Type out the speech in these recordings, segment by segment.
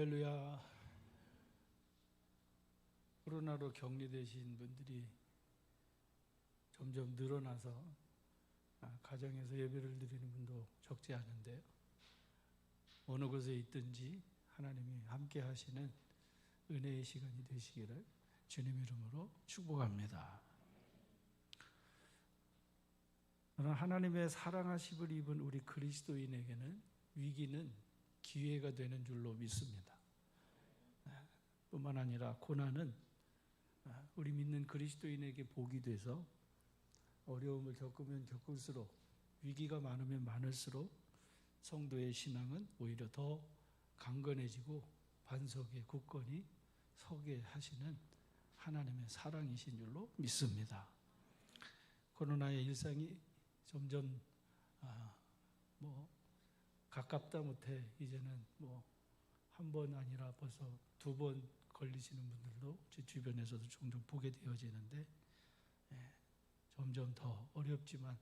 할렐루야. 코로나로 격리되신 분들이 점점 늘어나서 가정에서 예배를 드리는 분도 적지 않은데요. 어느 곳에 있든지 하나님이 함께 하시는 은혜의 시간이 되시기를 주님 이름으로 축복합니다. 저는 하나님의 사랑하심을 입은 우리 그리스도인에게는 위기는 기회가 되는 줄로 믿습니다. 뿐만 아니라 고난은 우리 믿는 그리스도인에게 복이 돼서 어려움을 겪으면 겪을수록, 위기가 많으면 많을수록 성도의 신앙은 오히려 더 강건해지고 반석에 굳건히 서게 하시는 하나님의 사랑이신 줄로 믿습니다. 코로나의 일상이 점점 가깝다 못해 이제는 한 번 아니라 벌써 2번 걸리시는 분들도 제 주변에서도 종종 보게 되어지는데, 점점 더 어렵지만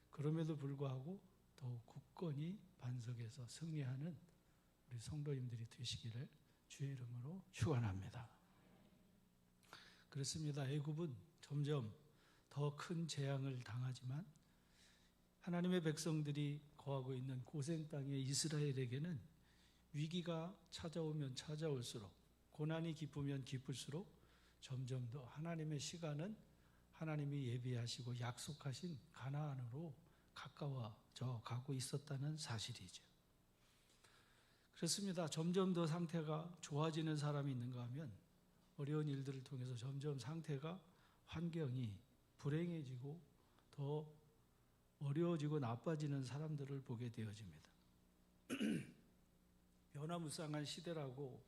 그럼에도 불구하고 더욱 굳건히 반석에서 승리하는 우리 성도님들이 되시기를 주의 이름으로 축원합니다. 그렇습니다. 애굽은 점점 더 큰 재앙을 당하지만 하나님의 백성들이 거하고 있는 고센 땅의 이스라엘에게는 위기가 찾아오면 찾아올수록, 고난이 깊으면 깊을수록 점점 더 하나님의 시간은 하나님이 예비하시고 약속하신 가나안으로 가까워져 가고 있었다는 사실이죠. 그렇습니다. 점점 더 상태가 좋아지는 사람이 있는가 하면 어려운 일들을 통해서 점점 상태가, 환경이 불행해지고 더 어려워지고 나빠지는 사람들을 보게 되어집니다. 변화무쌍한 시대라고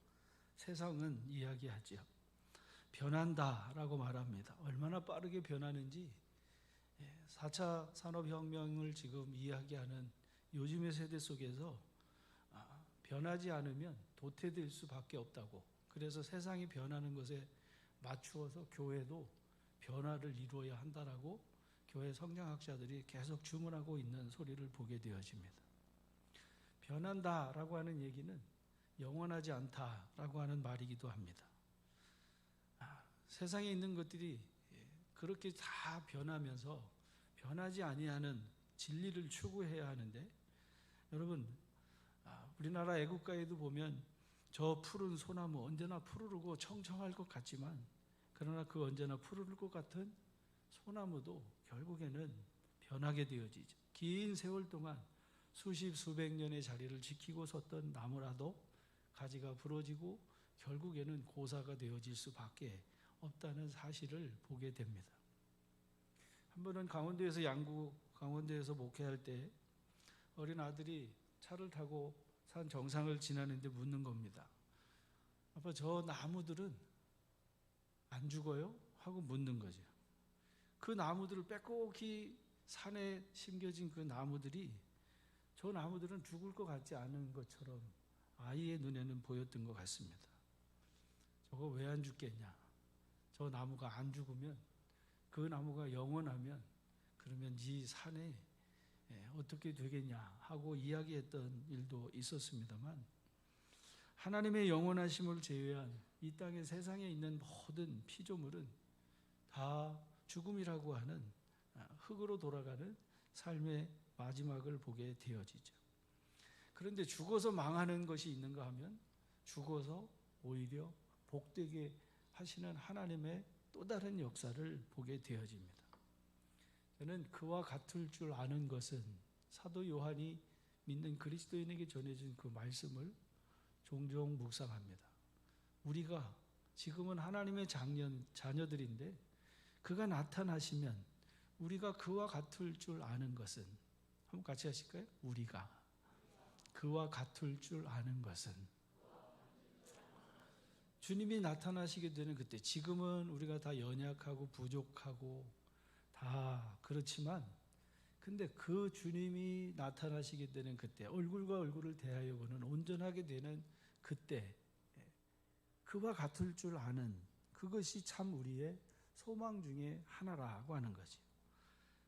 세상은 이야기하죠. 변한다라고 말합니다. 얼마나 빠르게 변하는지, 4차 산업혁명을 지금 이야기하는 요즘의 세대 속에서 변하지 않으면 도태될 수밖에 없다고, 그래서 세상이 변하는 것에 맞추어서 교회도 변화를 이루어야 한다라고 교회 성장학자들이 계속 주문하고 있는 소리를 보게 되어집니다. 변한다라고 하는 얘기는 영원하지 않다라고 하는 말이기도 합니다. 세상에 있는 것들이 그렇게 다 변하면서 변하지 아니하는 진리를 추구해야 하는데, 여러분, 우리나라 애국가에도 보면 저 푸른 소나무 언제나 푸르르고 청청할 것 같지만, 그러나 그 언제나 푸르를 것 같은 소나무도 결국에는 변하게 되어지죠. 긴 세월 동안 수십 수백 년의 자리를 지키고 섰던 나무라도 가지가 부러지고 결국에는 고사가 되어질 수밖에 없다는 사실을 보게 됩니다. 한 번은 강원도에서 강원도에서 목회할 때 어린 아들이 차를 타고 산 정상을 지나는데 묻는 겁니다. 아빠, 저 나무들은 안 죽어요? 하고 묻는 거죠. 그 나무들을 빼곡히 산에 심겨진 그 나무들이, 저 나무들은 죽을 것 같지 않은 것처럼 아이의 눈에는 보였던 것 같습니다. 저거 왜 안 죽겠냐? 저 나무가 안 죽으면, 그 나무가 영원하면 그러면 이 산에 어떻게 되겠냐 하고 이야기했던 일도 있었습니다만, 하나님의 영원하심을 제외한 이 땅의 세상에 있는 모든 피조물은 다 죽음이라고 하는 흙으로 돌아가는 삶의 마지막을 보게 되어지죠. 그런데 죽어서 망하는 것이 있는가 하면 죽어서 오히려 복되게 하시는 하나님의 또 다른 역사를 보게 되어집니다. 저는 그와 같을 줄 아는 것은 사도 요한이 믿는 그리스도인에게 전해진 그 말씀을 종종 묵상합니다. 우리가 지금은 하나님의 자녀들인데 그가 나타나시면 우리가 그와 같을 줄 아는 것은, 한번 같이 하실까요? 우리가 그와 같을 줄 아는 것은, 주님이 나타나시게 되는 그때, 지금은 우리가 다 연약하고 부족하고 다 그렇지만, 근데 그 주님이 나타나시게 되는 그때, 얼굴과 얼굴을 대하여는 온전하게 되는 그때, 그와 같을 줄 아는 그것이 참 우리의 소망 중에 하나라고 하는 거죠.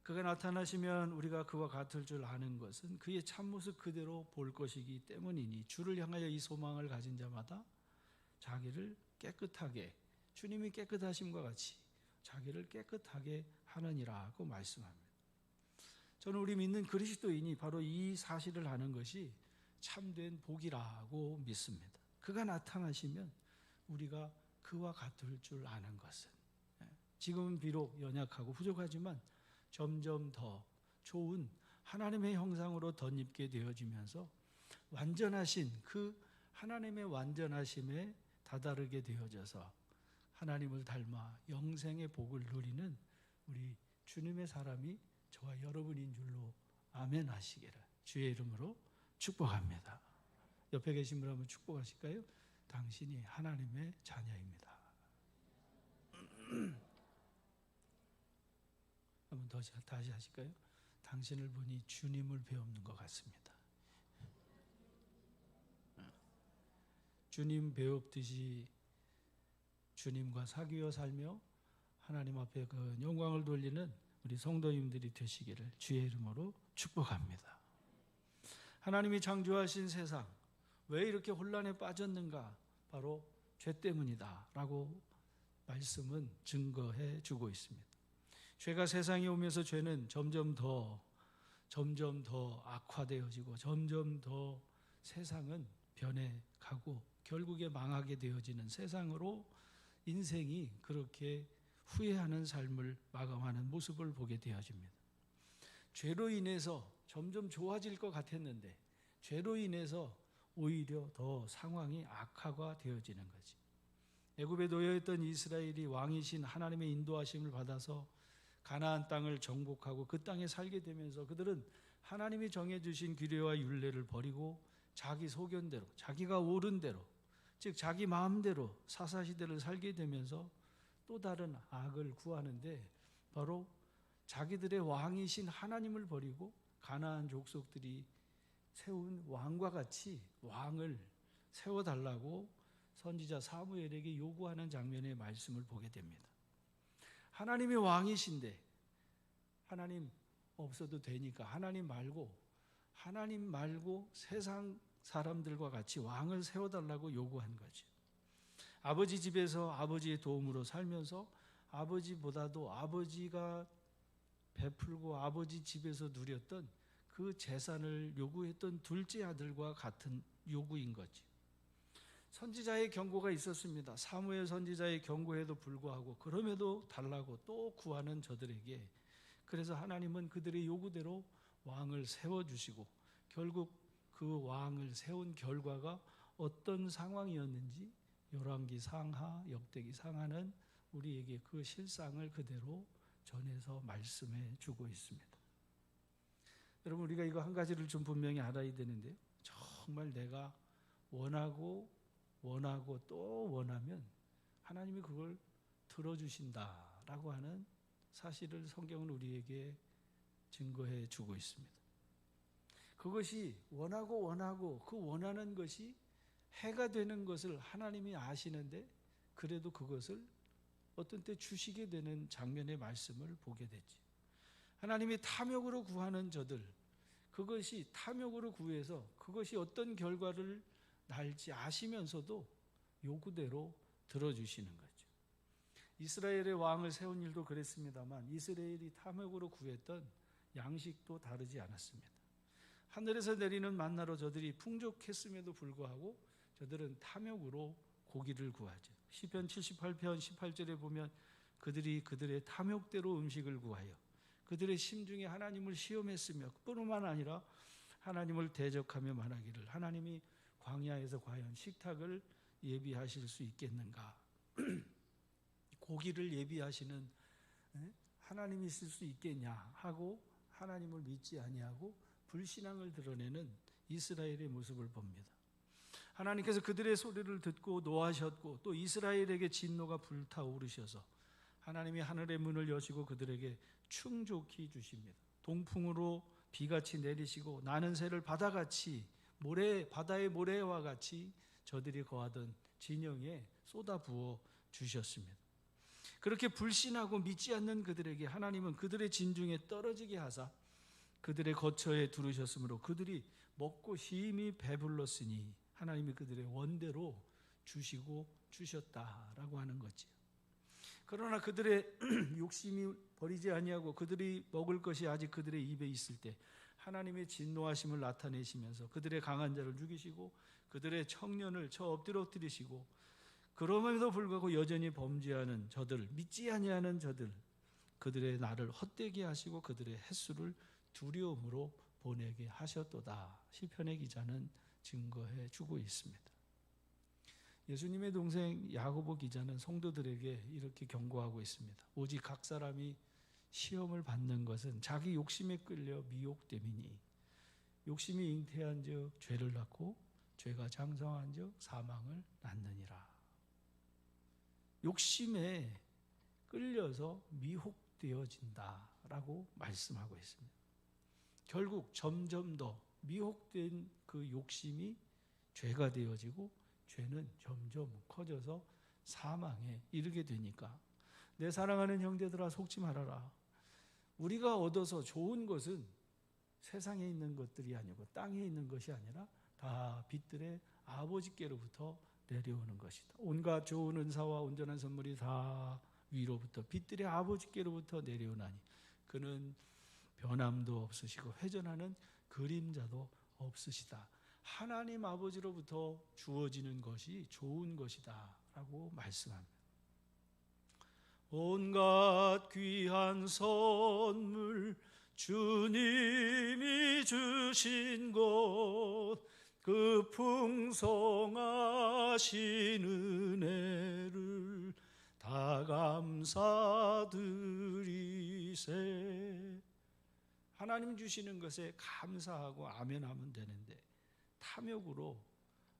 그가 나타나시면 우리가 그와 같을 줄 아는 것은 그의 참모습 그대로 볼 것이기 때문이니 주를 향하여 이 소망을 가진 자마다 자기를 깨끗하게, 주님이 깨끗하심과 같이 자기를 깨끗하게 하느니라고 말씀합니다. 저는 우리 믿는 그리스도인이 바로 이 사실을 아는 것이 참된 복이라고 믿습니다. 그가 나타나시면 우리가 그와 같을 줄 아는 것은, 지금은 비록 연약하고 부족하지만 점점 더 좋은 하나님의 형상으로 덧입게 되어지면서 완전하신 그 하나님의 완전하심에 다다르게 되어져서 하나님을 닮아 영생의 복을 누리는 우리 주님의 사람이 저와 여러분인 줄로 아멘 하시기를 주의 이름으로 축복합니다. 옆에 계신 분 한번 축복하실까요? 당신이 하나님의 자녀입니다. 한번 다시 하실까요? 당신을 보니 주님을 배우는 것 같습니다. 주님 배웁듯이 주님과 사귀어 살며 하나님 앞에 그 영광을 돌리는 우리 성도님들이 되시기를 주의 이름으로 축복합니다. 하나님이 창조하신 세상, 왜 이렇게 혼란에 빠졌는가? 바로 죄 때문이다 라고 말씀은 증거해 주고 있습니다. 죄가 세상에 오면서 죄는 점점 더 악화되어지고 점점 더 세상은 변해가고 결국에 망하게 되어지는 세상으로 인생이 그렇게 후회하는 삶을 마감하는 모습을 보게 되어집니다. 죄로 인해서 점점 좋아질 것 같았는데 죄로 인해서 오히려 더 상황이 악화가 되어지는 거지. 애굽에 놓여있던 이스라엘이 왕이신 하나님의 인도하심을 받아서 가나안 땅을 정복하고 그 땅에 살게 되면서 그들은 하나님이 정해주신 규례와 율례를 버리고 자기 소견대로, 자기가 옳은 대로, 즉 자기 마음대로 사사시대를 살게 되면서 또 다른 악을 구하는데 바로 자기들의 왕이신 하나님을 버리고 가나안 족속들이 세운 왕과 같이 왕을 세워달라고 선지자 사무엘에게 요구하는 장면의 말씀을 보게 됩니다. 하나님이 왕이신데 하나님 없어도 되니까 하나님 말고 세상 사람들과 같이 왕을 세워달라고 요구한 거죠. 아버지 집에서 아버지의 도움으로 살면서 아버지보다도 아버지가 베풀고 아버지 집에서 누렸던 그 재산을 요구했던 둘째 아들과 같은 요구인 거지. 선지자의 경고가 있었습니다. 사무엘 선지자의 경고에도 불구하고 그럼에도 달라고 또 구하는 저들에게 그래서 하나님은 그들의 요구대로 왕을 세워주시고 결국 그 왕을 세운 결과가 어떤 상황이었는지 열왕기 상하, 역대기 상하는 우리에게 그 실상을 그대로 전해서 말씀해 주고 있습니다. 여러분 우리가 이거 한 가지를 좀 분명히 알아야 되는데요. 정말 내가 원하고 또 원하면 하나님이 그걸 들어주신다라고 하는 사실을 성경은 우리에게 증거해 주고 있습니다. 그것이 원하고 그 원하는 것이 해가 되는 것을 하나님이 아시는데 그래도 그것을 어떤 때 주시게 되는 장면의 말씀을 보게 됐지. 하나님이 탐욕으로 구하는 저들, 그것이 탐욕으로 구해서 그것이 어떤 결과를 날지 아시면서도 요구대로 들어주시는 거죠. 이스라엘의 왕을 세운 일도 그랬습니다만 이스라엘이 탐욕으로 구했던 양식도 다르지 않았습니다. 하늘에서 내리는 만나로 저들이 풍족했음에도 불구하고 저들은 탐욕으로 고기를 구하죠. 시편 78편 18절에 보면 그들이 그들의 탐욕대로 음식을 구하여 그들의 심중에 하나님을 시험했으며 뿐만 아니라 하나님을 대적하며 말하기를 하나님이 광야에서 과연 식탁을 예비하실 수 있겠는가? 고기를 예비하시는 하나님이 있을 수 있겠냐 하고 하나님을 믿지 아니하고 불신앙을 드러내는 이스라엘의 모습을 봅니다. 하나님께서 그들의 소리를 듣고 노하셨고 또 이스라엘에게 진노가 불타오르셔서 하나님이 하늘의 문을 여시고 그들에게 충족히 주십니다. 동풍으로 비같이 내리시고 나는 새를 바다같이 바다의 모래와 같이 저들이 거하던 진영에 쏟아 부어 주셨습니다. 그렇게 불신하고 믿지 않는 그들에게 하나님은 그들의 진중에 떨어지게 하사 그들의 거처에 두르셨으므로 그들이 먹고 심히 배불렀으니 하나님이 그들의 원대로 주시고 주셨다라고 하는 거지요. 그러나 그들의 욕심이 버리지 아니하고 그들이 먹을 것이 아직 그들의 입에 있을 때 하나님의 진노하심을 나타내시면서 그들의 강한 자를 죽이시고 그들의 청년을 쳐 엎드러뜨리시고 그럼에도 불구하고 여전히 범죄하는 저들, 믿지 아니하는 저들, 그들의 날을 헛되게 하시고 그들의 횟수를 두려움으로 보내게 하셨도다. 시편의 기자는 증거해 주고 있습니다. 예수님의 동생 야고보 기자는 성도들에게 이렇게 경고하고 있습니다. 오직 각 사람이 시험을 받는 것은 자기 욕심에 끌려 미혹됨이니 욕심이 잉태한즉 죄를 낳고 죄가 장성한즉 사망을 낳느니라. 욕심에 끌려서 미혹되어진다라고 말씀하고 있습니다. 결국 점점 더 미혹된 그 욕심이 죄가 되어지고 죄는 점점 커져서 사망에 이르게 되니까 내 사랑하는 형제들아 속지 말아라. 우리가 얻어서 좋은 것은 세상에 있는 것들이 아니고 땅에 있는 것이 아니라 다 빛들의 아버지께로부터 내려오는 것이다. 온갖 좋은 은사와 온전한 선물이 다 위로부터 빛들의 아버지께로부터 내려오나니 그는 변함도 없으시고 회전하는 그림자도 없으시다. 하나님 아버지로부터 주어지는 것이 좋은 것이다 라고 말씀합니다. 온갖 귀한 선물 주님이 주신 곳 그 풍성하신 은혜를 다 감사드리세. 하나님 주시는 것에 감사하고 아멘하면 되는데 탐욕으로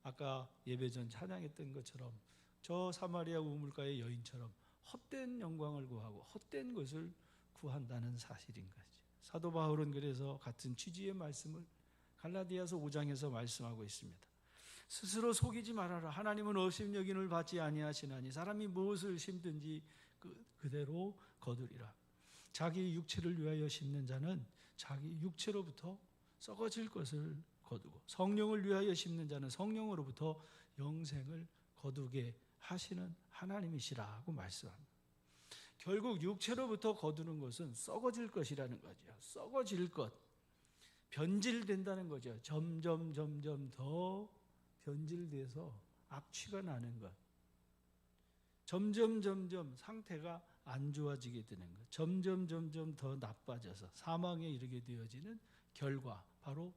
아까 예배 전 찬양했던 것처럼 저 사마리아 우물가의 여인처럼 헛된 영광을 구하고 헛된 것을 구한다는 사실인 거죠. 사도 바울은 그래서 같은 취지의 말씀을 갈라디아서 5장에서 말씀하고 있습니다. 스스로 속이지 말아라. 하나님은 업신여김을 받지 아니하시나니 사람이 무엇을 심든지 그대로 거두리라. 자기 육체를 위하여 심는 자는 자기 육체로부터 썩어질 것을 거두고 성령을 위하여 심는 자는 성령으로부터 영생을 거두게 하시는 하나님이시라고 말씀합니다. 결국 육체로부터 거두는 것은 썩어질 것이라는 거죠. 썩어질 것, 변질된다는 거죠. 점점 더 변질돼서 악취가 나는 것, 점점 상태가 안 좋아지게 되는 것, 점점 더 나빠져서 사망에 이르게 되어지는 결과, 바로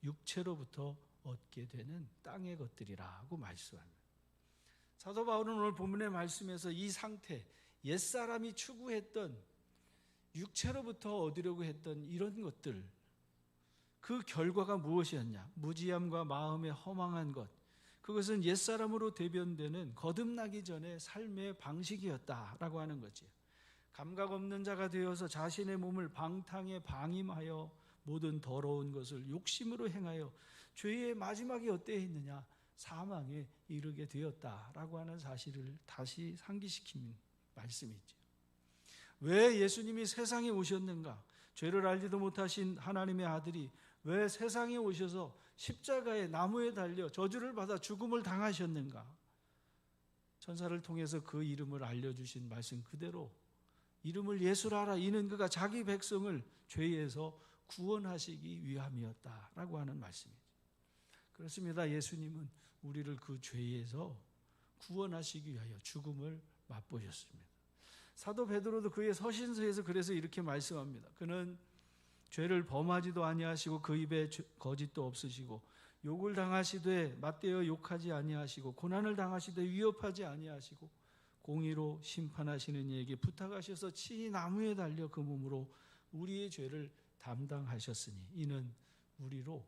육체로부터 얻게 되는 땅의 것들이라고 말씀합니다. 사도 바울은 오늘 본문의 말씀에서 이 상태, 옛사람이 추구했던 육체로부터 얻으려고 했던 이런 것들, 그 결과가 무엇이었냐? 무지함과 마음의 허망한 것, 그것은 옛사람으로 대변되는 거듭나기 전의 삶의 방식이었다라고 하는 거지. 감각 없는 자가 되어서 자신의 몸을 방탕에 방임하여 모든 더러운 것을 욕심으로 행하여 죄의 마지막이 어때에 있느냐? 사망에 이르게 되었다라고 하는 사실을 다시 상기시킨 말씀이죠. 왜 예수님이 세상에 오셨는가? 죄를 알지도 못하신 하나님의 아들이 왜 세상에 오셔서 십자가에 나무에 달려 저주를 받아 죽음을 당하셨는가? 천사를 통해서 그 이름을 알려주신 말씀 그대로 이름을 예수라 이는 그가 자기 백성을 죄에서 구원하시기 위함이었다라고 하는 말씀이죠. 그렇습니다. 예수님은 우리를 그 죄에서 구원하시기 위하여 죽음을 맛보셨습니다. 사도 베드로도 그의 서신서에서 그래서 이렇게 말씀합니다. 그는 죄를 범하지도 아니하시고 그 입에 거짓도 없으시고 욕을 당하시되 맞대어 욕하지 아니하시고 고난을 당하시되 위협하지 아니하시고 공의로 심판하시는 이에게 부탁하셔서 친히 나무에 달려 그 몸으로 우리의 죄를 담당하셨으니 이는 우리로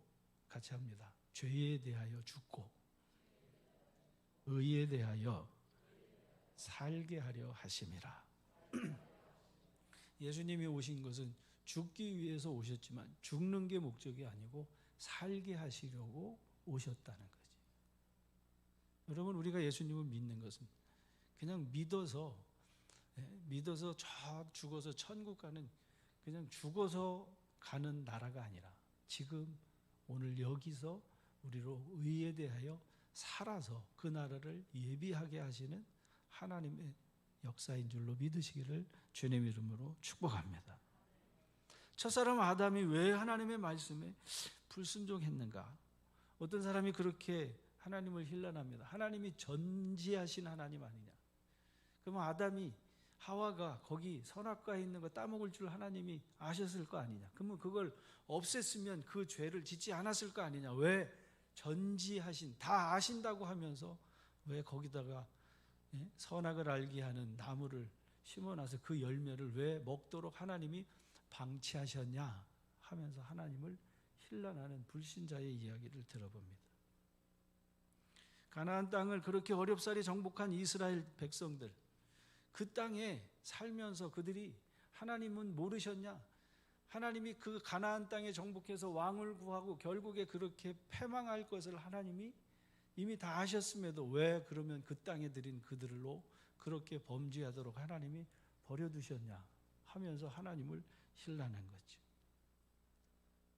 같이 합니다. 죄에 대하여 죽고 의에 대하여 살게 하려 하심이라. 예수님이 오신 것은 죽기 위해서 오셨지만 죽는 게 목적이 아니고 살게 하시려고 오셨다는 거지. 여러분, 우리가 예수님을 믿는 것은 그냥 믿어서 믿어서 죽어서 천국 가는, 그냥 죽어서 가는 나라가 아니라 지금 오늘 여기서 우리로 의에 대하여 살아서 그 나라를 예비하게 하시는 하나님의 역사인 줄로 믿으시기를 주님 이름으로 축복합니다. 첫사람 아담이 왜 하나님의 말씀에 불순종했는가? 어떤 사람이 그렇게 하나님을 힐난합니다. 하나님이 전지하신 하나님 아니냐? 그러면 아담이, 하와가 거기 선악과에 있는 거 따먹을 줄 하나님이 아셨을 거 아니냐? 그러면 그걸 없앴으면 그 죄를 짓지 않았을 거 아니냐? 왜 전지하신, 다 아신다고 하면서 왜 거기다가 선악을 알게 하는 나무를 심어놔서 그 열매를 왜 먹도록 하나님이 방치하셨냐 하면서 하나님을 힐난하는 불신자의 이야기를 들어봅니다. 가나안 땅을 그렇게 어렵사리 정복한 이스라엘 백성들, 그 땅에 살면서 그들이 하나님은 모르셨냐? 하나님이 그 가나안 땅에 정복해서 왕을 구하고 결국에 그렇게 패망할 것을 하나님이 이미 다 아셨음에도 왜 그러면 그 땅에 들인 그들로 그렇게 범죄하도록 하나님이 버려두셨냐 하면서 하나님을 힐난한 거죠.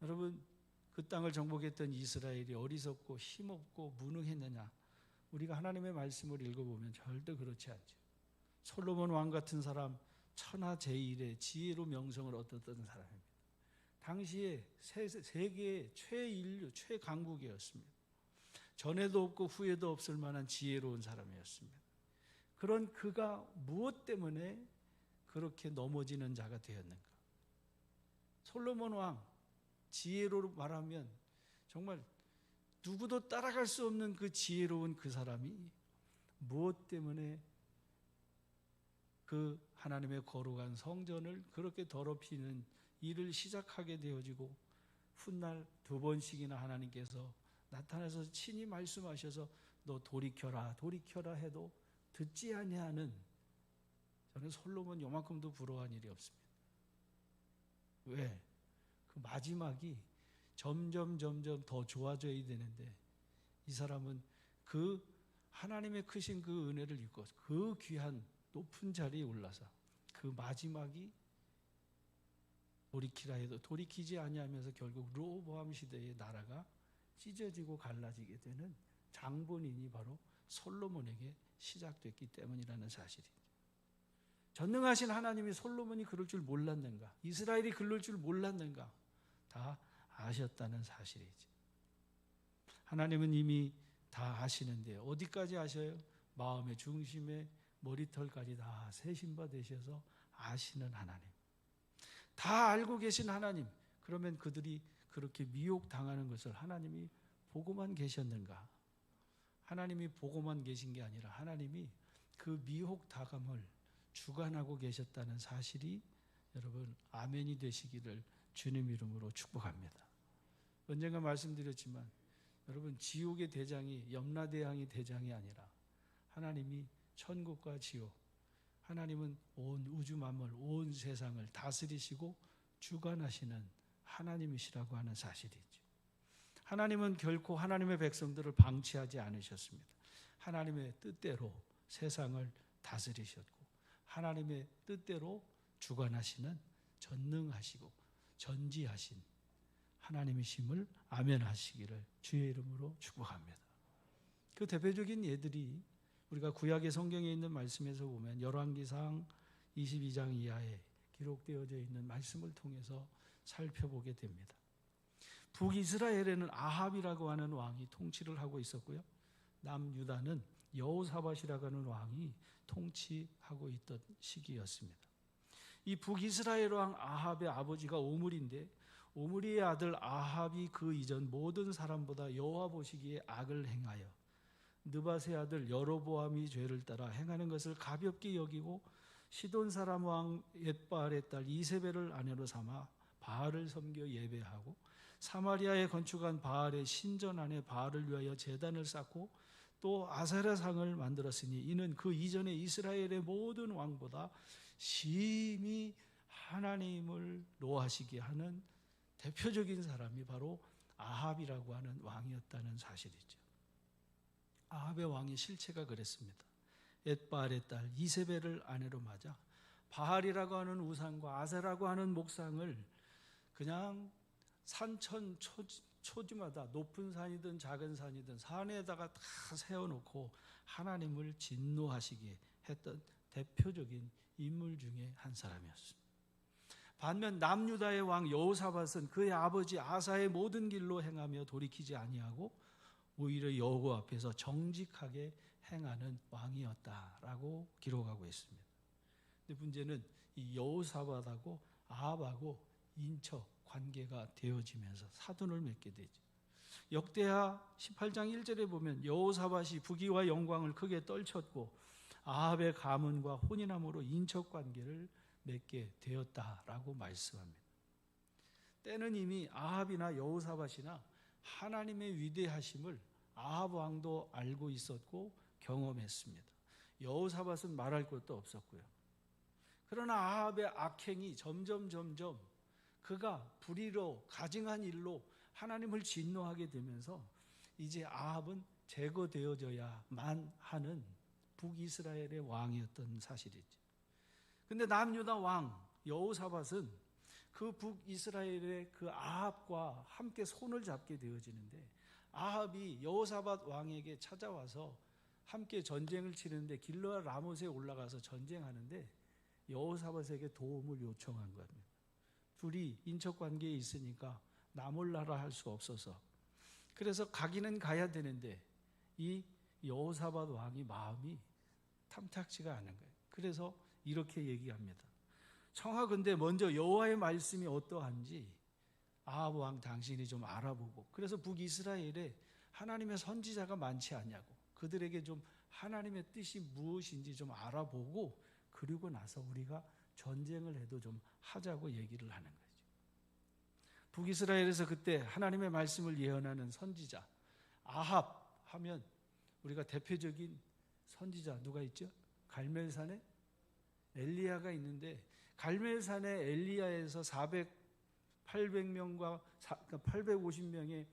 여러분, 그 땅을 정복했던 이스라엘이 어리석고 힘없고 무능했느냐? 우리가 하나님의 말씀을 읽어보면 절대 그렇지 않죠. 솔로몬 왕 같은 사람, 천하 제1의 지혜로 명성을 얻었던 사람입니다. 당시에 세계의 최인류, 최강국이었습니다. 전에도 없고 후에도 없을 만한 지혜로운 사람이었습니다. 그런 그가 무엇 때문에 그렇게 넘어지는 자가 되었는가? 솔로몬 왕, 지혜로 말하면 정말 누구도 따라갈 수 없는 그 지혜로운 그 사람이 무엇 때문에 그 하나님의 거룩한 성전을 그렇게 더럽히는 일을 시작하게 되어지고, 훗날 2번씩이나 하나님께서 나타나서 친히 말씀하셔서 너 돌이켜라 돌이켜라 해도 듣지 아니하는, 저는 솔로몬 요만큼도 부러워한 일이 없습니다. 왜? 그 마지막이 점점 더 좋아져야 되는데 이 사람은 그 하나님의 크신 그 은혜를 입고 그 귀한 높은 자리에 올라서 그 마지막이 돌이키라 해도 돌이키지 아니하면서 결국 르호보암 시대의 나라가 찢어지고 갈라지게 되는 장본인이 바로 솔로몬에게 시작됐기 때문이라는 사실이죠. 전능하신 하나님이 솔로몬이 그럴 줄 몰랐는가? 이스라엘이 그럴 줄 몰랐는가? 다 아셨다는 사실이죠. 하나님은 이미 다 아시는데 어디까지 아셔요? 마음의 중심에 머리털까지 다 세신 바 되셔서 아시는 하나님, 다 알고 계신 하나님. 그러면 그들이 그렇게 미혹당하는 것을 하나님이 보고만 계셨는가? 하나님이 보고만 계신 게 아니라 하나님이 그 미혹당함을 주관하고 계셨다는 사실이 여러분 아멘이 되시기를 주님 이름으로 축복합니다. 언젠가 말씀드렸지만 여러분, 지옥의 대장이 염라대왕이 대장이 아니라 하나님이 천국과 지옥, 하나님은 온 우주 만물, 온 세상을 다스리시고 주관하시는 하나님이시라고 하는 사실이죠. 하나님은 결코 하나님의 백성들을 방치하지 않으셨습니다. 하나님의 뜻대로 세상을 다스리셨고 하나님의 뜻대로 주관하시는 전능하시고 전지하신 하나님이심을 아멘하시기를 주의 이름으로 축복합니다. 그 대표적인 예들이 우리가 구약의 성경에 있는 말씀에서 보면 열왕기상 22장 이하에 기록되어져 있는 말씀을 통해서 살펴보게 됩니다. 북이스라엘에는 아합이라고 하는 왕이 통치를 하고 있었고요, 남유다는 여호사밧이라고 하는 왕이 통치하고 있던 시기였습니다. 이 북이스라엘 왕 아합의 아버지가 오므리인데, 오므리의 아들 아합이 그 이전 모든 사람보다 여호와 보시기에 악을 행하여 느밧의 아들 여로보암이 죄를 따라 행하는 것을 가볍게 여기고 시돈 사람 왕 옅바알의 딸 이세벨을 아내로 삼아 바알을 섬겨 예배하고 사마리아에 건축한 바알의 신전 안에 바알을 위하여 제단을 쌓고 또 아세라상을 만들었으니 이는 그 이전에 이스라엘의 모든 왕보다 심히 하나님을 노하시게 하는 대표적인 사람이 바로 아합이라고 하는 왕이었다는 사실이죠. 아합의 왕의 실체가 그랬습니다. 옅바알의 딸 이세벨을 아내로 맞아 바알이라고 하는 우상과 아세라고 하는 목상을 그냥 산천 초지마다 높은 산이든 작은 산이든 산에다가 다 세워놓고 하나님을 진노하시게 했던 대표적인 인물 중에 한 사람이었습니다. 반면 남유다의 왕 여호사밧은 그의 아버지 아사의 모든 길로 행하며 돌이키지 아니하고 오히려 여호와 앞에서 정직하게 행하는 왕이었다라고 기록하고 있습니다. 근데 문제는 이 여호사밧하고 아합하고 인척 관계가 되어지면서 사돈을 맺게 되죠. 역대하 18장 1절에 보면 여호사밧이 부귀와 영광을 크게 떨쳤고 아합의 가문과 혼인함으로 인척 관계를 맺게 되었다라고 말씀합니다. 때는 이미 아합이나 여호사밧이나 하나님의 위대하심을 아합 왕도 알고 있었고 경험했습니다. 여호사밧은 말할 것도 없었고요. 그러나 아합의 악행이 점점 그가 불의로 가증한 일로 하나님을 진노하게 되면서 이제 아합은 제거되어져야만 하는 북이스라엘의 왕이었던 사실이죠. 근데 남유다 왕 여호사밧은 그 북이스라엘의 그 아합과 함께 손을 잡게 되어지는데, 아합이 여호사밧 왕에게 찾아와서 함께 전쟁을 치는데 길르앗 라못에 올라가서 전쟁하는데 여호사밧에게 도움을 요청한 겁니다. 둘이 인척 관계에 있으니까 나 몰라라 할 수 없어서, 그래서 가기는 가야 되는데 이 여호사밧 왕이 마음이 탐탁지가 않은 거예요. 그래서 이렇게 얘기합니다. 청하건대 먼저 여호와의 말씀이 어떠한지 아합 왕 당신이 좀 알아보고, 그래서 북이스라엘에 하나님의 선지자가 많지 않냐고, 그들에게 좀 하나님의 뜻이 무엇인지 좀 알아보고 그리고 나서 우리가 전쟁을 해도 좀 하자고 얘기를 하는 거죠. 북이스라엘에서 그때 하나님의 말씀을 예언하는 선지자 아합 하면 우리가 대표적인 선지자 누가 있죠? 갈멜산에 엘리야가 있는데, 갈멜산에 엘리야에서 800명과 850명의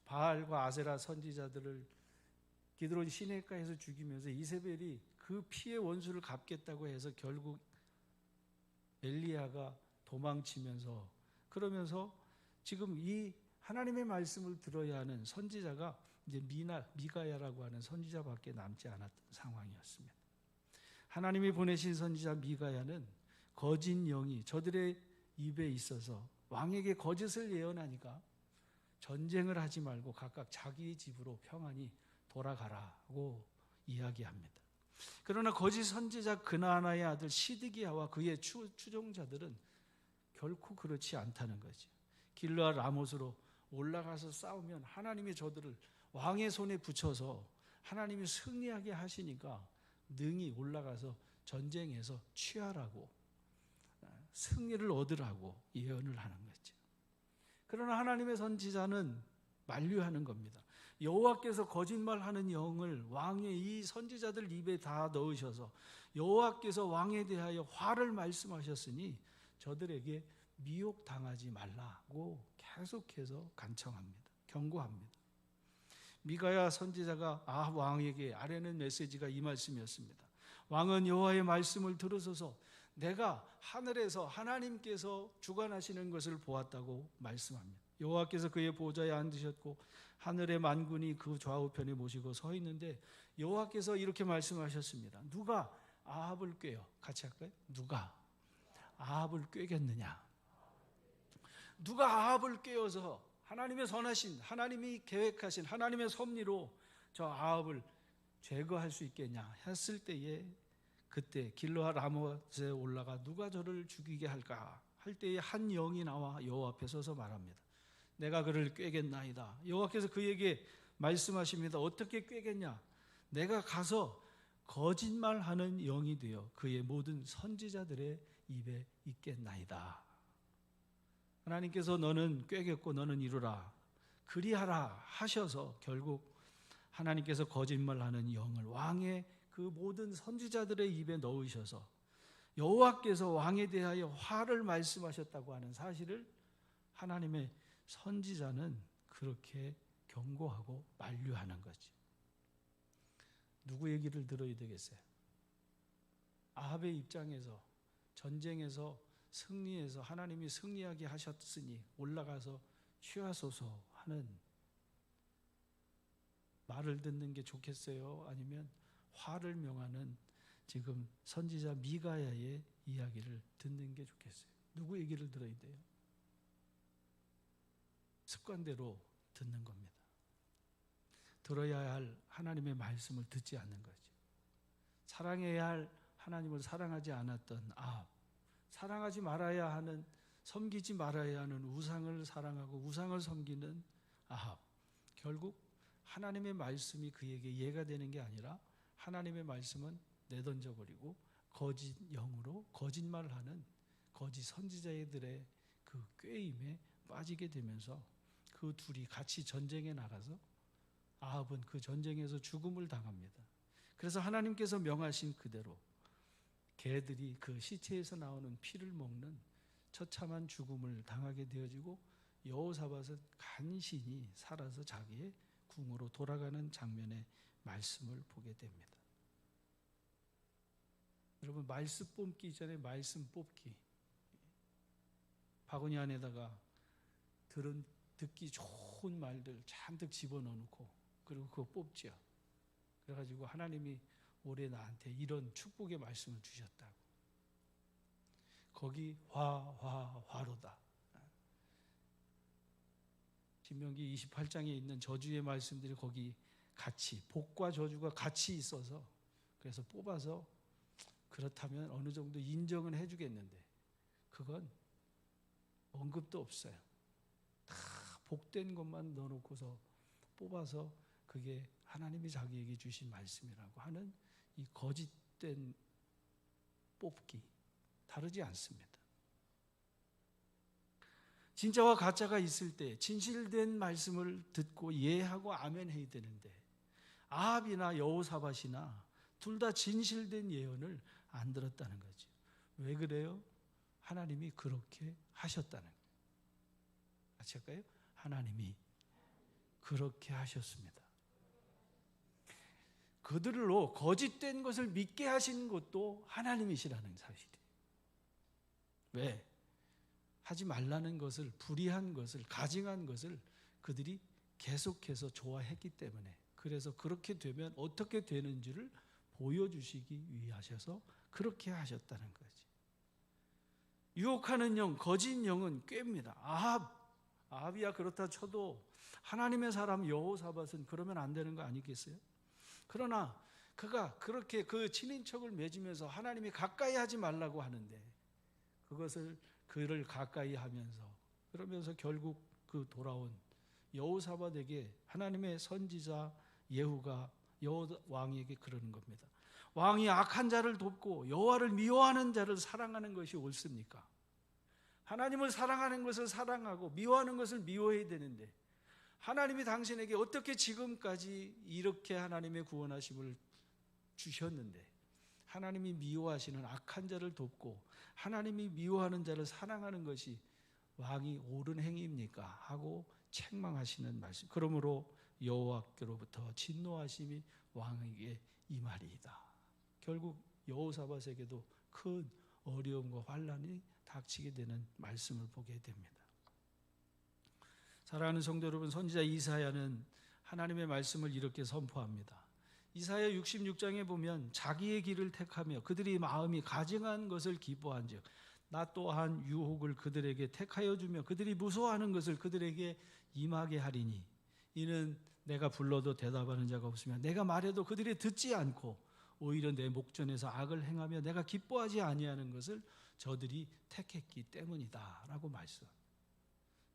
바알과 아세라 선지자들을 기드론 시내가에서 죽이면서 이세벨이 그 피의 원수를 갚겠다고 해서 결국 엘리야가 도망치면서, 그러면서 지금 이 하나님의 말씀을 들어야 하는 선지자가 이제 미가야라고 하는 선지자밖에 남지 않았던 상황이었습니다. 하나님이 보내신 선지자 미가야는 거짓 영이 저들의 입에 있어서 왕에게 거짓을 예언하니까 전쟁을 하지 말고 각각 자기 집으로 평안히 돌아가라고 이야기합니다. 그러나 거짓 선지자 그나아나의 아들 시드기야와 그의 추종자들은 결코 그렇지 않다는 거죠. 길르앗 라못으로 올라가서 싸우면 하나님이 저들을 왕의 손에 붙여서 하나님이 승리하게 하시니까 능히 올라가서 전쟁에서 취하라고, 승리를 얻으라고 예언을 하는 거죠. 그러나 하나님의 선지자는 만류하는 겁니다. 여호와께서 거짓말하는 영을 왕의 이 선지자들 입에 다 넣으셔서 여호와께서 왕에 대하여 화를 말씀하셨으니 저들에게 미혹당하지 말라고 계속해서 간청합니다. 경고합니다. 미가야 선지자가 아합 왕에게 아뢰는 메시지가 이 말씀이었습니다. 왕은 여호와의 말씀을 들으소서 내가 하늘에서 하나님께서 주관하시는 것을 보았다고 말씀합니다. 여호와께서 그의 보좌에 앉으셨고 하늘의 만군이 그 좌우편에 모시고 서 있는데 여호와께서 이렇게 말씀하셨습니다. 누가 아합을 꾀어? 같이 할까요? 누가 아합을 꾀겠느냐? 누가 아합을 꾀어서 하나님의 선하신, 하나님이 계획하신 하나님의 섭리로 저 아합을 제거할 수 있겠냐 했을 때에, 그때 길르앗 라못에 올라가 누가 저를 죽이게 할까 할 때에 한 영이 나와 여호와 앞에 서서 말합니다. 내가 그를 꾀겠나이다. 여호와께서 그에게 말씀하십니다. 어떻게 꾀겠냐? 내가 가서 거짓말하는 영이 되어 그의 모든 선지자들의 입에 있겠나이다. 하나님께서 너는 꾀겠고 너는 이루라 그리하라 하셔서 결국 하나님께서 거짓말하는 영을 왕의 그 모든 선지자들의 입에 넣으셔서 여호와께서 왕에 대하여 화를 말씀하셨다고 하는 사실을 하나님의 선지자는 그렇게 경고하고 만류하는 거지. 누구 얘기를 들어야 되겠어요? 아합의 입장에서 전쟁에서 승리해서 하나님이 승리하게 하셨으니 올라가서 취하소서 하는 말을 듣는 게 좋겠어요? 아니면 화를 명하는 지금 선지자 미가야의 이야기를 듣는 게 좋겠어요? 누구 얘기를 들어야 돼요? 습관대로 듣는 겁니다. 들어야 할 하나님의 말씀을 듣지 않는 거죠. 사랑해야 할 하나님을 사랑하지 않았던 아합, 사랑하지 말아야 하는, 섬기지 말아야 하는 우상을 사랑하고 우상을 섬기는 아합, 결국 하나님의 말씀이 그에게 예가 되는 게 아니라 하나님의 말씀은 내던져버리고 거짓 영으로 거짓말을 하는 거짓 선지자들의 그 꾀임에 빠지게 되면서 그 둘이 같이 전쟁에 나가서 아합은 그 전쟁에서 죽음을 당합니다. 그래서 하나님께서 명하신 그대로 개들이 그 시체에서 나오는 피를 먹는 처참한 죽음을 당하게 되어지고 여호사밧은 간신히 살아서 자기의 궁으로 돌아가는 장면의 말씀을 보게 됩니다. 여러분, 말씀 뽑기 전에 말씀 뽑기. 바구니 안에다가 듣기 좋은 말들 잔뜩 집어넣고 그리고 그거 뽑죠. 그래가지고 하나님이 올해 나한테 이런 축복의 말씀을 주셨다고. 거기 화로다. 신명기 28장에 있는 저주의 말씀들이 거기 같이, 복과 저주가 같이 있어서 그래서 뽑아서 그렇다면 어느 정도 인정은 해주겠는데 그건 언급도 없어요. 다 복된 것만 넣어놓고서 뽑아서 그게 하나님이 자기에게 주신 말씀이라고 하는 이 거짓된 뽑기, 다르지 않습니다. 진짜와 가짜가 있을 때 진실된 말씀을 듣고 이해하고 아멘 해야 되는데 아합이나 여호사밧이나 둘 다 진실된 예언을 안 들었다는 거죠. 왜 그래요? 하나님이 그렇게 하셨다는 거예요. 같이 할까요? 하나님이 그렇게 하셨습니다. 그들로 거짓된 것을 믿게 하신 것도 하나님이시라는 사실이에요. 왜? 하지 말라는 것을, 불의한 것을, 가증한 것을 그들이 계속해서 좋아했기 때문에, 그래서 그렇게 되면 어떻게 되는지를 보여주시기 위하셔서 그렇게 하셨다는 거지. 유혹하는 영, 거짓 영은 꾀입니다. 아합이야 그렇다 쳐도 하나님의 사람 여호사밧은 그러면 안 되는 거 아니겠어요? 그러나 그가 그렇게 그 친인척을 맺으면서 하나님이 가까이 하지 말라고 하는데 그를 가까이 하면서 그러면서 결국 그 돌아온 여호사밧에게 하나님의 선지자 예후가 왕에게 그러는 겁니다. 왕이 악한 자를 돕고 여호와를 미워하는 자를 사랑하는 것이 옳습니까? 하나님을 사랑하는 것을 사랑하고 미워하는 것을 미워해야 되는데 하나님이 당신에게 어떻게 지금까지 이렇게 하나님의 구원하심을 주셨는데 하나님이 미워하시는 악한 자를 돕고 하나님이 미워하는 자를 사랑하는 것이 왕이 옳은 행위입니까? 하고 책망하시는 말씀. 그러므로 여호와께로부터 진노하심이 왕에게 임하리이다. 결국 여호사밧에게도 큰 어려움과 환난이 닥치게 되는 말씀을 보게 됩니다. 사랑하는 성도 여러분, 선지자 이사야는 하나님의 말씀을 이렇게 선포합니다. 이사야 66장에 보면 자기의 길을 택하며 그들이 마음이 가증한 것을 기뻐한즉 나 또한 유혹을 그들에게 택하여 주며 그들이 무서워하는 것을 그들에게 임하게 하리니 이는 내가 불러도 대답하는 자가 없으며 내가 말해도 그들이 듣지 않고 오히려 내 목전에서 악을 행하며 내가 기뻐하지 아니하는 것을 저들이 택했기 때문이다 라고 말씀합니다.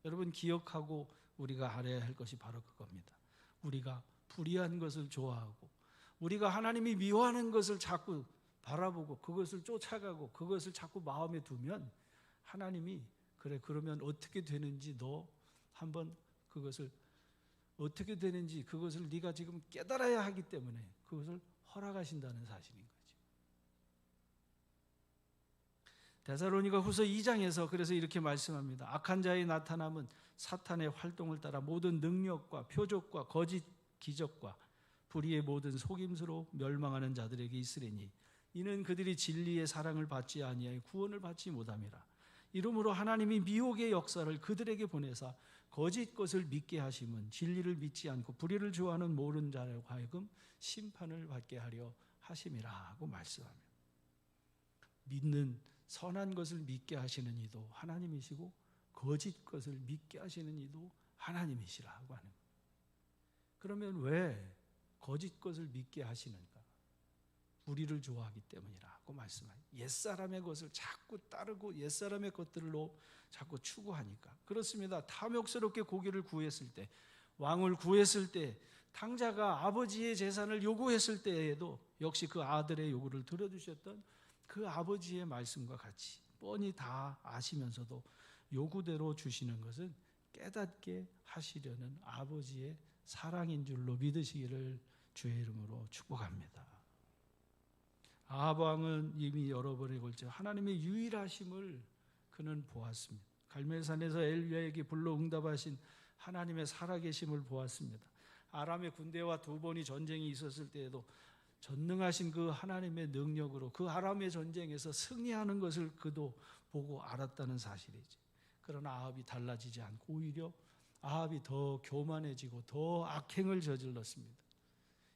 여러분, 기억하고 우리가 알아야 할 것이 바로 그겁니다. 우리가 불의한 것을 좋아하고 우리가 하나님이 미워하는 것을 자꾸 바라보고 그것을 쫓아가고 그것을 자꾸 마음에 두면 하나님이 그러면 어떻게 되는지 너 한번 그것을 어떻게 되는지 그것을 네가 지금 깨달아야 하기 때문에 그것을 허락하신다는 사실인 거죠. 데살로니가 후서 2장에서 그래서 이렇게 말씀합니다. 악한 자의 나타남은 사탄의 활동을 따라 모든 능력과 표적과 거짓 기적과 불의의 모든 속임수로 멸망하는 자들에게 있으리니 이는 그들이 진리의 사랑을 받지 아니하여 구원을 받지 못함이라. 이러므로 하나님이 미혹의 역사를 그들에게 보내사 거짓 것을 믿게 하심은 진리를 믿지 않고 불의를 좋아하는 모르는 자로 하여금 심판을 받게 하려 하심이라 하고 말씀합니다. 믿는 선한 것을 믿게 하시는 이도 하나님이시고 거짓 것을 믿게 하시는 이도 하나님이시라고 하는 거예요. 그러면 왜 거짓 것을 믿게 하시는가? 불의를 좋아하기 때문이라고 말씀합니다. 옛사람의 것을 자꾸 따르고 옛사람의 것들로 자꾸 추구하니까. 그렇습니다. 탐욕스럽게 고기를 구했을 때, 왕을 구했을 때, 탕자가 아버지의 재산을 요구했을 때에도 역시 그 아들의 요구를 들어주셨던 그 아버지의 말씀과 같이 뻔히 다 아시면서도 요구대로 주시는 것은 깨닫게 하시려는 아버지의 사랑인 줄로 믿으시기를 주의 이름으로 축복합니다. 아합 왕은 이미 여러 번에 걸쳐 하나님의 유일하심을 그는 보았습니다. 갈멜산에서 엘리야에게 불러 응답하신 하나님의 살아계심을 보았습니다. 아람의 군대와 두 번이 전쟁이 있었을 때에도 전능하신 그 하나님의 능력으로 그 아람의 전쟁에서 승리하는 것을 그도 보고 알았다는 사실이지. 그러나 아합이 달라지지 않고 오히려 아합이 더 교만해지고 더 악행을 저질렀습니다.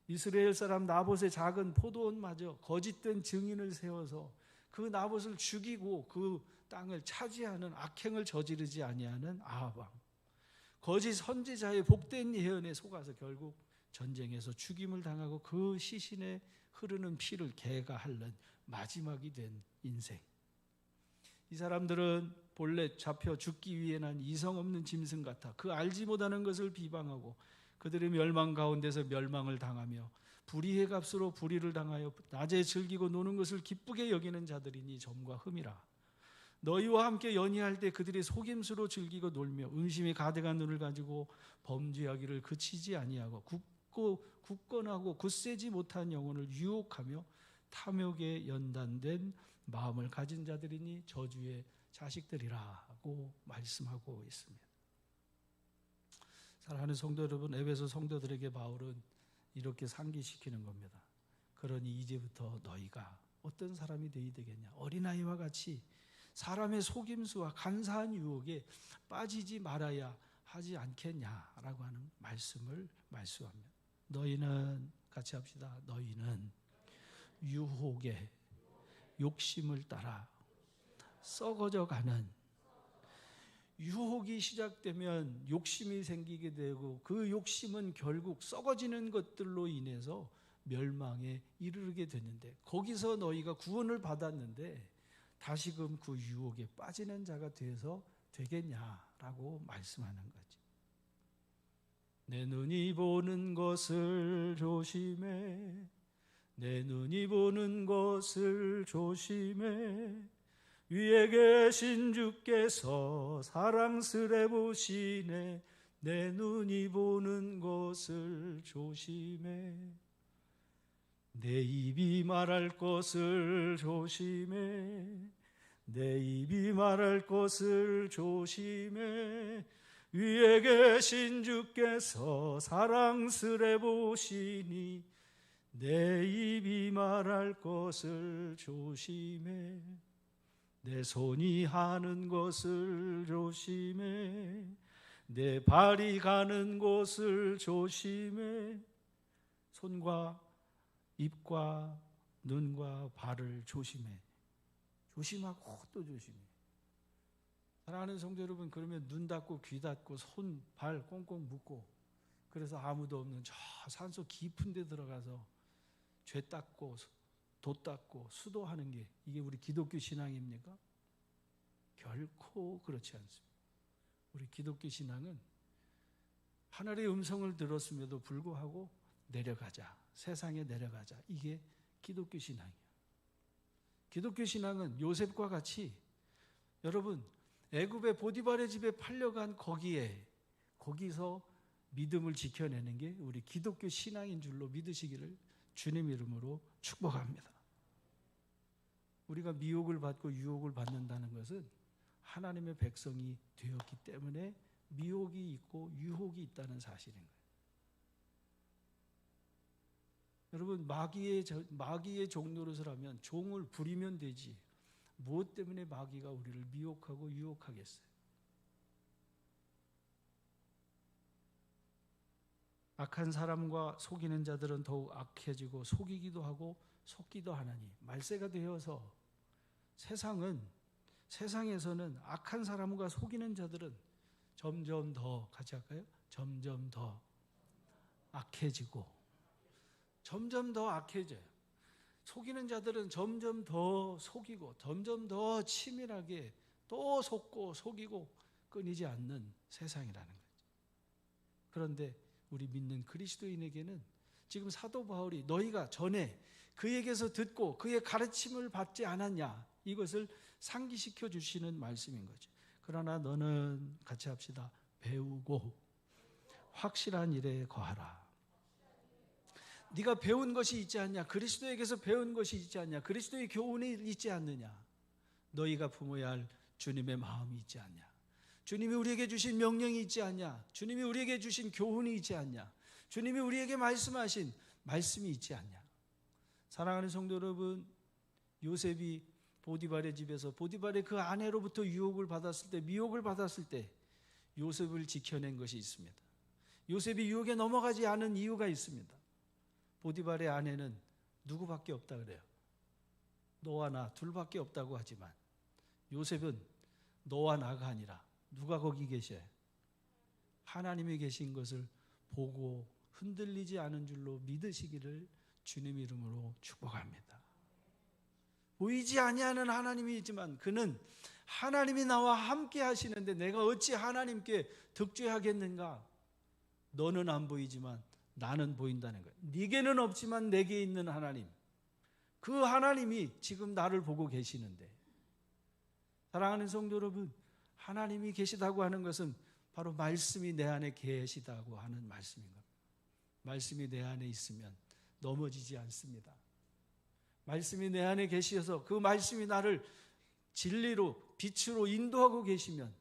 이스라엘 사람 나봇의 작은 포도원마저 거짓된 증인을 세워서 그 나봇을 죽이고 그 땅을 차지하는 악행을 저지르지 아니하는 아합 왕. 거짓 선지자의 복된 예언에 속아서 결국 전쟁에서 죽임을 당하고 그 시신에 흐르는 피를 개가 핥는 마지막이 된 인생. 이 사람들은 본래 잡혀 죽기 위해 난 이성 없는 짐승 같아 그 알지 못하는 것을 비방하고 그들의 멸망 가운데서 멸망을 당하며 불의의 값으로 불의를 당하여 낮에 즐기고 노는 것을 기쁘게 여기는 자들이니 점과 흠이라. 너희와 함께 연희할 때 그들이 속임수로 즐기고 놀며 음심이 가득한 눈을 가지고 범죄하기를 그치지 아니하고 굳건하고 굳세지 못한 영혼을 유혹하며 탐욕에 연단된 마음을 가진 자들이니 저주의 자식들이라고 말씀하고 있습니다. 사랑하는 성도 여러분, 에베소 성도들에게 바울은 이렇게 상기시키는 겁니다. 그러니 이제부터 너희가 어떤 사람이 되겠냐? 어린아이와 같이 사람의 속임수와 간사한 유혹에 빠지지 말아야 하지 않겠냐라고 하는 말씀을 말씀합니다. 너희는 같이 합시다. 너희는 유혹의 욕심을 따라 썩어져 가는, 유혹이 시작되면 욕심이 생기게 되고 그 욕심은 결국 썩어지는 것들로 인해서 멸망에 이르게 되는데 거기서 너희가 구원을 받았는데 다시금 그 유혹에 빠지는 자가 돼서 되겠냐라고 말씀하는 거지. 내 눈이 보는 것을 조심해. 내 눈이 보는 것을 조심해. 위에 계신 주께서 사랑스레 보시네. 내 눈이 보는 것을 조심해. 내 입이 말할 것을 조심해. 내 입이 말할 것을 조심해. 위에 계신 주께서 사랑스레 보시니 내 입이 말할 것을 조심해. 내 손이 하는 것을 조심해. 내 발이 가는 곳을 조심해. 손과 입과 눈과 발을 조심해. 조심하고 또 조심해. 사랑하는 성도 여러분, 그러면 눈 닫고 귀 닫고 손, 발 꽁꽁 묶고 그래서 아무도 없는 저 산속 깊은 데 들어가서 죄 닦고 도 닦고 수도하는 게 이게 우리 기독교 신앙입니까? 결코 그렇지 않습니다. 우리 기독교 신앙은 하늘의 음성을 들었음에도 불구하고 내려가자, 세상에 내려가자. 이게 기독교 신앙이에요. 기독교 신앙은 요셉과 같이 여러분 애굽의 보디발의 집에 팔려간 거기서 믿음을 지켜내는 게 우리 기독교 신앙인 줄로 믿으시기를 주님 이름으로 축복합니다. 우리가 미혹을 받고 유혹을 받는다는 것은 하나님의 백성이 되었기 때문에 미혹이 있고 유혹이 있다는 사실인 거예요. 여러분, 마귀의 종 노릇을 하면 종을 부리면 되지 무엇 때문에 마귀가 우리를 미혹하고 유혹하겠어요? 악한 사람과 속이는 자들은 더욱 악해지고 속이기도 하고 속기도 하나니 말세가 되어서 세상에서는 악한 사람과 속이는 자들은 점점 더, 같이 할까요? 점점 더 악해지고 점점 더 악해져요. 속이는 자들은 점점 더 속이고 점점 더 치밀하게 또 속고 속이고 끊이지 않는 세상이라는 거죠. 그런데 우리 믿는 그리스도인에게는 지금 사도 바울이 너희가 전에 그에게서 듣고 그의 가르침을 받지 않았냐, 이것을 상기시켜 주시는 말씀인 거죠. 그러나 너는, 같이 합시다, 배우고 확실한 일에 거하라. 네가 배운 것이 있지 않냐? 그리스도에게서 배운 것이 있지 않냐? 그리스도의 교훈이 있지 않느냐? 너희가 품어야 할 주님의 마음이 있지 않냐? 주님이 우리에게 주신 명령이 있지 않냐? 주님이 우리에게 주신 교훈이 있지 않냐? 주님이 우리에게 말씀하신 말씀이 있지 않냐? 사랑하는 성도 여러분, 요셉이 보디발의 집에서 보디발의 그 아내로부터 유혹을 받았을 때, 미혹을 받았을 때 요셉을 지켜낸 것이 있습니다. 요셉이 유혹에 넘어가지 않은 이유가 있습니다. 보디발의 아내는 누구밖에 없다 그래요. 너와 나 둘밖에 없다고 하지만 요셉은 너와 나가 아니라 누가 거기 계셔요? 하나님이 계신 것을 보고 흔들리지 않은 줄로 믿으시기를 주님 이름으로 축복합니다. 보이지 아니하는 하나님이 있지만 그는 하나님이 나와 함께 하시는데 내가 어찌 하나님께 득죄하겠는가? 너는 안 보이지만 나는 보인다는 거예요. 네게는 없지만 내게 있는 하나님, 그 하나님이 지금 나를 보고 계시는데, 사랑하는 성도 여러분, 하나님이 계시다고 하는 것은 바로 말씀이 내 안에 계시다고 하는 말씀인 겁니다. 말씀이 내 안에 있으면 넘어지지 않습니다. 말씀이 내 안에 계셔서 그 말씀이 나를 진리로, 빛으로 인도하고 계시면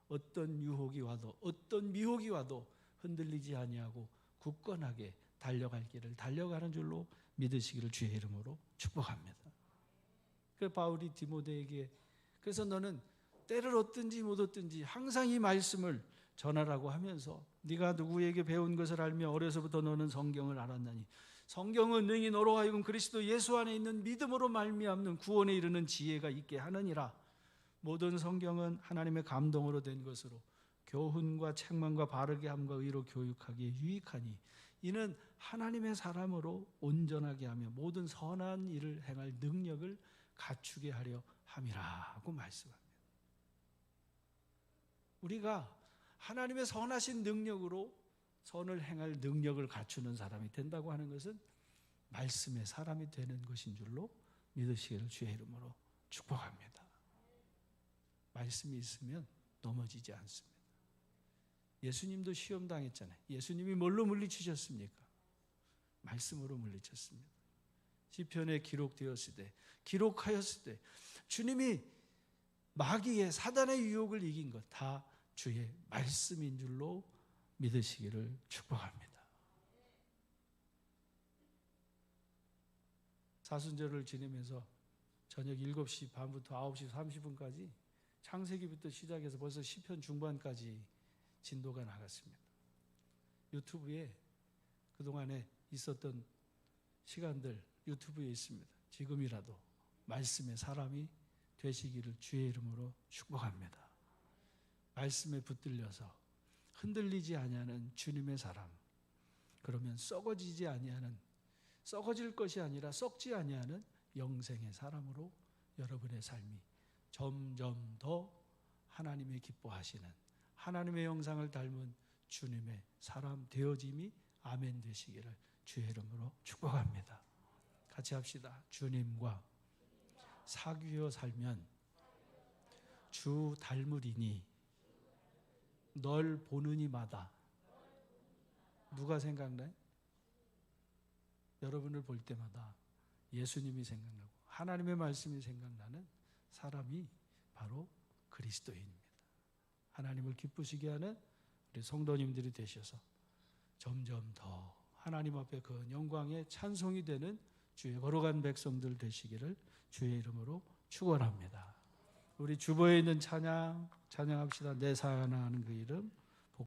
어떤 유혹이 와도 어떤 미혹이 와도 흔들리지 아니하고 굳건하게 달려갈 길을 달려가는 줄로 믿으시기를 주의 이름으로 축복합니다. 그 바울이 디모데에게, 그래서 너는 때를 얻든지 못 얻든지 항상 이 말씀을 전하라고 하면서 네가 누구에게 배운 것을 알며 어려서부터 너는 성경을 알았나니 성경은 능히 너로 하여금 그리스도 예수 안에 있는 믿음으로 말미암는 구원에 이르는 지혜가 있게 하느니라. 모든 성경은 하나님의 감동으로 된 것으로 교훈과 책망과 바르게 함과 의로 교육하기에 유익하니 이는 하나님의 사람으로 온전하게 하며 모든 선한 일을 행할 능력을 갖추게 하려 함이라고 말씀합니다. 우리가 하나님의 선하신 능력으로 선을 행할 능력을 갖추는 사람이 된다고 하는 것은 말씀의 사람이 되는 것인 줄로 믿으시기를 주의 이름으로 축복합니다. 말씀이 있으면 넘어지지 않습니다. 예수님도 시험 당했잖아요. 예수님이 뭘로 물리치셨습니까? 말씀으로 물리쳤습니다. 시편에 기록하였을 때 주님이 마귀의 사단의 유혹을 이긴 것 다 주의 말씀인 줄로 믿으시기를 축복합니다. 사순절을 지내면서 저녁 7시 반부터 9시 30분까지 창세기부터 시작해서 벌써 시편 중반까지 진도가 나갔습니다. 유튜브에 그동안에 있었던 시간들 유튜브에 있습니다. 지금이라도 말씀의 사람이 되시기를 주의 이름으로 축복합니다. 말씀에 붙들려서 흔들리지 아니하는 주님의 사람, 그러면 썩어질 것이 아니라 썩지 아니하는 영생의 사람으로 여러분의 삶이 점점 더 하나님의 기뻐하시는 하나님의 형상을 닮은 주님의 사람 되어짐이 아멘 되시기를 주의 이름으로 축복합니다. 같이 합시다. 주님과 사귀어 살면 주 닮으리니 널 보는 이마다. 누가 생각나요? 여러분을 볼 때마다 예수님이 생각나고 하나님의 말씀이 생각나는 사람이 바로 그리스도인입니다. 하나님을 기쁘시게 하는 우리 성도님들이 되셔서 점점 더 하나님 앞에 그 영광의 찬송이 되는 주의 걸어간 백성들 되시기를 주의 이름으로 축원합니다. 우리 주보에 있는 찬양합시다. 내 사랑하는 그 이름.